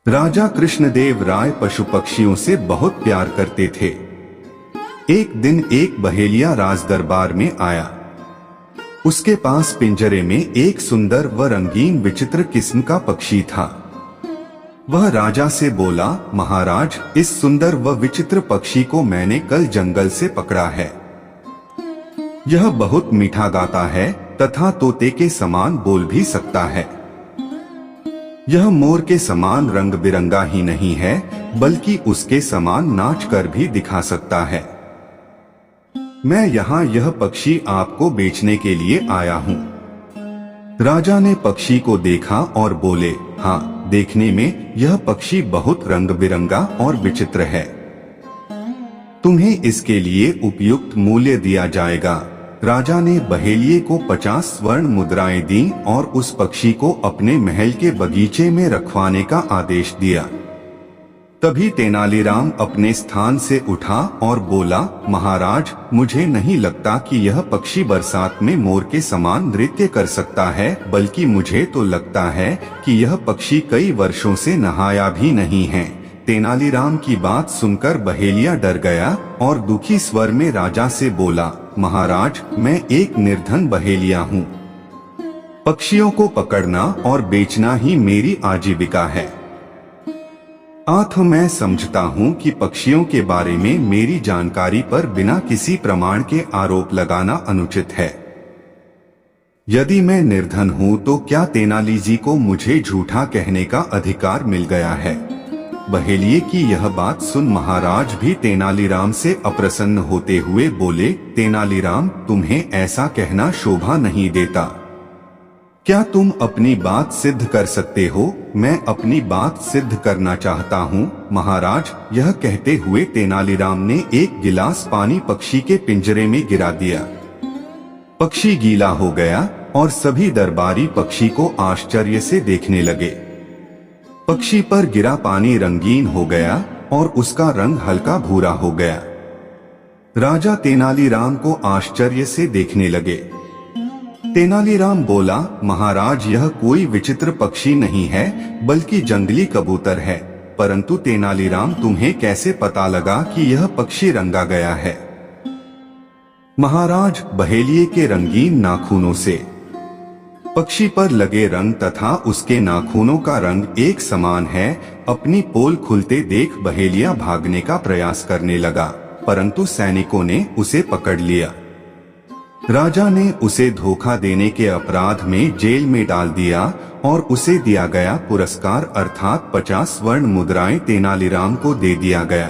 राजा कृष्णदेव राय पशु पक्षियों से बहुत प्यार करते थे। एक दिन एक बहेलिया राज दरबार में आया। उसके पास पिंजरे में एक सुंदर व रंगीन विचित्र किस्म का पक्षी था। वह राजा से बोला, महाराज, इस सुंदर व विचित्र पक्षी को मैंने कल जंगल से पकड़ा है। यह बहुत मीठा गाता है तथा तोते के समान बोल भी सकता है। यह मोर के समान रंग बिरंगा ही नहीं है, बल्कि उसके समान नाच कर भी दिखा सकता है। मैं यहाँ यह पक्षी आपको बेचने के लिए आया हूँ। राजा ने पक्षी को देखा और बोले, हाँ, देखने में यह पक्षी बहुत रंग बिरंगा और विचित्र है। तुम्हें इसके लिए उपयुक्त मूल्य दिया जाएगा। राजा ने बहेलिये को 50 स्वर्ण मुद्राएं दी और उस पक्षी को अपने महल के बगीचे में रखवाने का आदेश दिया। तभी तेनालीराम अपने स्थान से उठा और बोला, महाराज, मुझे नहीं लगता कि यह पक्षी बरसात में मोर के समान नृत्य कर सकता है, बल्कि मुझे तो लगता है कि यह पक्षी कई वर्षों से नहाया भी नहीं है। तेनालीराम की बात सुनकर बहेलिया डर गया और दुखी स्वर में राजा से बोला, महाराज, मैं एक निर्धन बहेलिया हूँ। पक्षियों को पकड़ना और बेचना ही मेरी आजीविका है। मैं समझता हूँ कि पक्षियों के बारे में मेरी जानकारी पर बिना किसी प्रमाण के आरोप लगाना अनुचित है। यदि मैं निर्धन हूँ तो क्या तेनाली जी को मुझे झूठा कहने का अधिकार मिल गया है? बहेलिये की यह बात सुन महाराज भी तेनालीराम से अप्रसन्न होते हुए बोले, तेनालीराम, तुम्हें ऐसा कहना शोभा नहीं देता। क्या तुम अपनी बात सिद्ध कर सकते हो? मैं अपनी बात सिद्ध करना चाहता हूँ महाराज। यह कहते हुए तेनालीराम ने एक गिलास पानी पक्षी के पिंजरे में गिरा दिया। पक्षी गीला हो गया और सभी दरबारी पक्षी को आश्चर्य से देखने लगे। पक्षी पर गिरा पानी रंगीन हो गया और उसका रंग हल्का भूरा हो गया। राजा तेनालीराम को आश्चर्य से देखने लगे। तेनालीराम बोला, महाराज, यह कोई विचित्र पक्षी नहीं है, बल्कि जंगली कबूतर है। परंतु तेनालीराम, तुम्हें कैसे पता लगा कि यह पक्षी रंगा गया है? महाराज, बहेलिये के रंगीन नाखूनों से। पक्षी पर लगे रंग तथा उसके नाखूनों का रंग एक समान है। अपनी पोल खुलते देख बहेलिया भागने का प्रयास करने लगा, परंतु सैनिकों ने उसे पकड़ लिया। राजा ने उसे धोखा देने के अपराध में जेल में डाल दिया और उसे दिया गया पुरस्कार अर्थात 50 स्वर्ण मुद्राएं तेनालीराम को दे दिया गया।